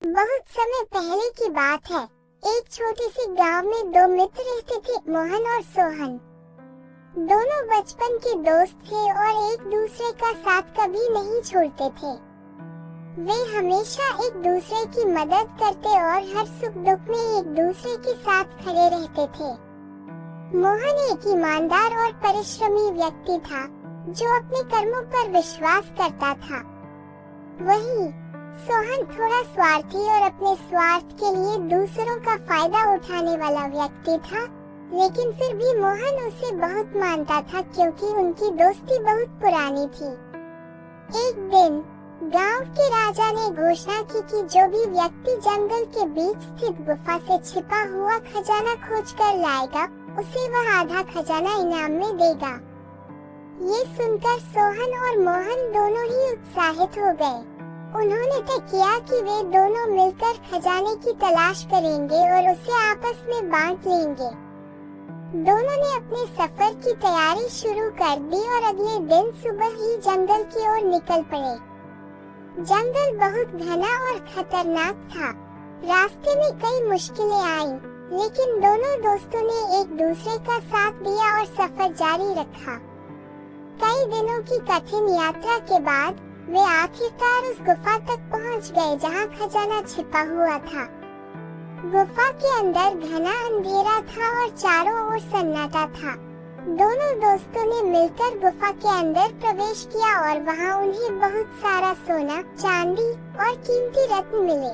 बहुत समय पहले की बात है। एक छोटे से गांव में दो मित्र रहते थे, मोहन और सोहन। दोनों बचपन के दोस्त थे और एक दूसरे का साथ कभी नहीं छोड़ते थे। वे हमेशा एक दूसरे की मदद करते और हर सुख दुख में एक दूसरे के साथ खड़े रहते थे। मोहन एक ईमानदार और परिश्रमी व्यक्ति था, जो अपने कर्मों पर विश्वास करता था। वहीं सोहन थोड़ा स्वार्थी और अपने स्वार्थ के लिए दूसरों का फायदा उठाने वाला व्यक्ति था, लेकिन फिर भी मोहन उसे बहुत मानता था क्योंकि उनकी दोस्ती बहुत पुरानी थी। एक दिन गांव के राजा ने घोषणा की कि जो भी व्यक्ति जंगल के बीच स्थित गुफा से छिपा हुआ खजाना खोज कर लाएगा, उसे वह आधा खजाना इनाम में देगा। ये सुनकर सोहन और मोहन दोनों ही उत्साहित हो गए। उन्होंने तय किया कि वे दोनों मिलकर खजाने की तलाश करेंगे और उसे आपस में बांट लेंगे। दोनों ने अपने सफर की तैयारी शुरू कर दी और अगले दिन सुबह ही जंगल की ओर निकल पड़े। जंगल बहुत घना और खतरनाक था। रास्ते में कई मुश्किलें आईं, लेकिन दोनों दोस्तों ने एक दूसरे का साथ दिया और सफर जारी रखा। कई दिनों की कठिन यात्रा के बाद वे आखिरकार उस गुफा तक पहुंच गए जहां खजाना छिपा हुआ था। गुफा के अंदर घना अंधेरा था और चारों ओर सन्नाटा था। दोनों दोस्तों ने मिलकर गुफा के अंदर प्रवेश किया और वहां उन्हें बहुत सारा सोना, चांदी और कीमती रत्न मिले।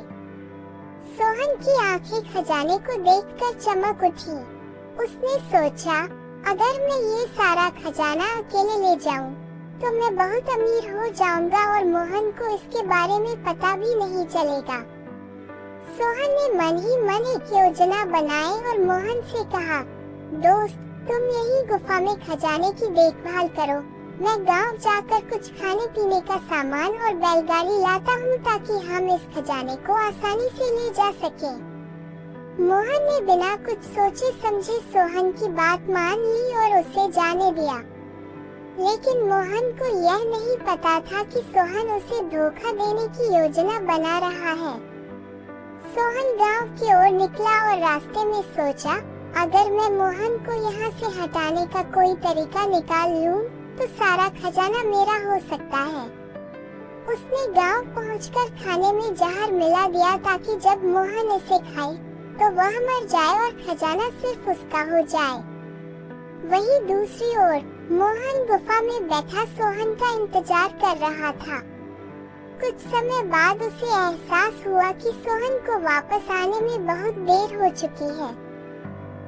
सोहन की आंखें खजाने को देखकर चमक उठी। उसने सोचा, अगर मैं ये सारा खजाना अकेले ले जाऊं, तो मैं बहुत अमीर हो जाऊंगा और मोहन को इसके बारे में पता भी नहीं चलेगा। सोहन ने मन ही मन एक योजना बनाई और मोहन से कहा, दोस्त, तुम यही गुफा में खजाने की देखभाल करो। मैं गांव जाकर कुछ खाने पीने का सामान और बैलगाड़ी लाता हूँ ताकि हम इस खजाने को आसानी से ले जा सकें। मोहन ने बिना कुछ सोचे समझे सोहन की बात मान ली और उसे जाने दिया। लेकिन मोहन को यह नहीं पता था कि सोहन उसे धोखा देने की योजना बना रहा है। सोहन गांव की ओर निकला और रास्ते में सोचा, अगर मैं मोहन को यहाँ से हटाने का कोई तरीका निकाल लूं, तो सारा खजाना मेरा हो सकता है। उसने गांव पहुंचकर खाने में जहर मिला दिया ताकि जब मोहन इसे खाए तो वह मर जाए और खजाना सिर्फ उसका हो जाए। वहीं दूसरी ओर मोहन गुफा में बैठा सोहन का इंतजार कर रहा था। कुछ समय बाद उसे एहसास हुआ कि सोहन को वापस आने में बहुत देर हो चुकी है।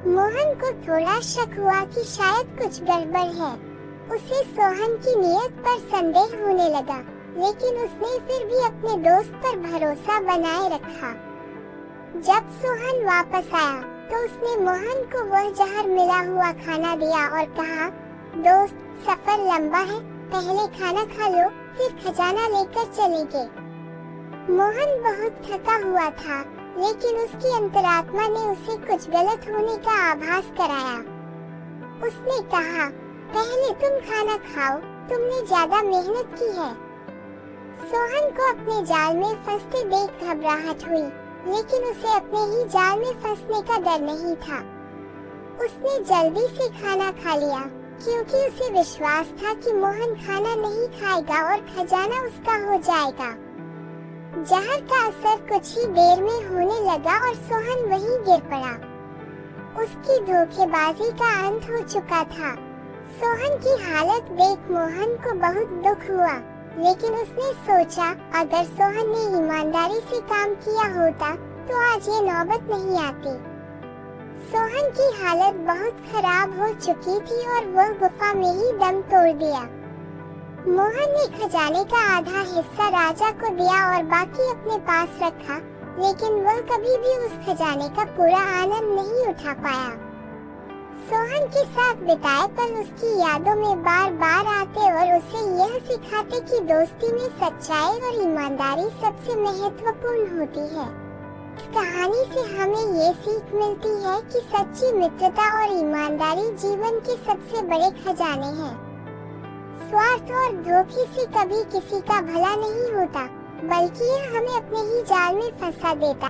मोहन को थोड़ा शक हुआ कि शायद कुछ गड़बड़ है। उसे सोहन की नीयत पर संदेह होने लगा, लेकिन उसने फिर भी अपने दोस्त पर भरोसा बनाए रखा। जब सोहन वापस आया तो उसने मोहन को वह जहर मिला हुआ खाना दिया और कहा, दोस्त, सफर लंबा है, पहले खाना खा लो, फिर खजाना लेकर चलेंगे। मोहन बहुत थका हुआ था, लेकिन उसकी अंतरात्मा ने उसे कुछ गलत होने का आभास कराया। उसने कहा, पहले तुम खाना खाओ, तुमने ज्यादा मेहनत की है। सोहन को अपने जाल में फंसते देख घबराहट हुई, लेकिन उसे अपने ही जाल में फंसने का डर नहीं था। उसने जल्दी से खाना खा लिया, क्योंकि उसे विश्वास था कि मोहन खाना नहीं खाएगा और खजाना उसका हो जाएगा। जहर का असर कुछ ही देर में होने लगा और सोहन वहीं गिर पड़ा। उसकी धोखेबाजी का अंत हो चुका था। सोहन की हालत देख मोहन को बहुत दुख हुआ, लेकिन उसने सोचा, अगर सोहन ने ईमानदारी से काम किया होता तो आज ये नौबत नहीं आती। सोहन की हालत बहुत खराब हो चुकी थी और वह गुफा में ही दम तोड़ दिया। मोहन ने खजाने का आधा हिस्सा राजा को दिया और बाकी अपने पास रखा, लेकिन वह कभी भी उस खजाने का पूरा आनंद नहीं उठा पाया। सोहन के साथ बिताए पल उसकी यादों में बार बार आते और उसे यह सिखाते कि दोस्ती में सच्चाई और ईमानदारी सबसे महत्वपूर्ण होती है। इस कहानी से हमें ये सीख मिलती है कि सच्ची मित्रता और ईमानदारी जीवन के सबसे बड़े खजाने हैं। स्वार्थ और धोखे से कभी किसी का भला नहीं होता, बल्कि यह हमें अपने ही जाल में फंसा देता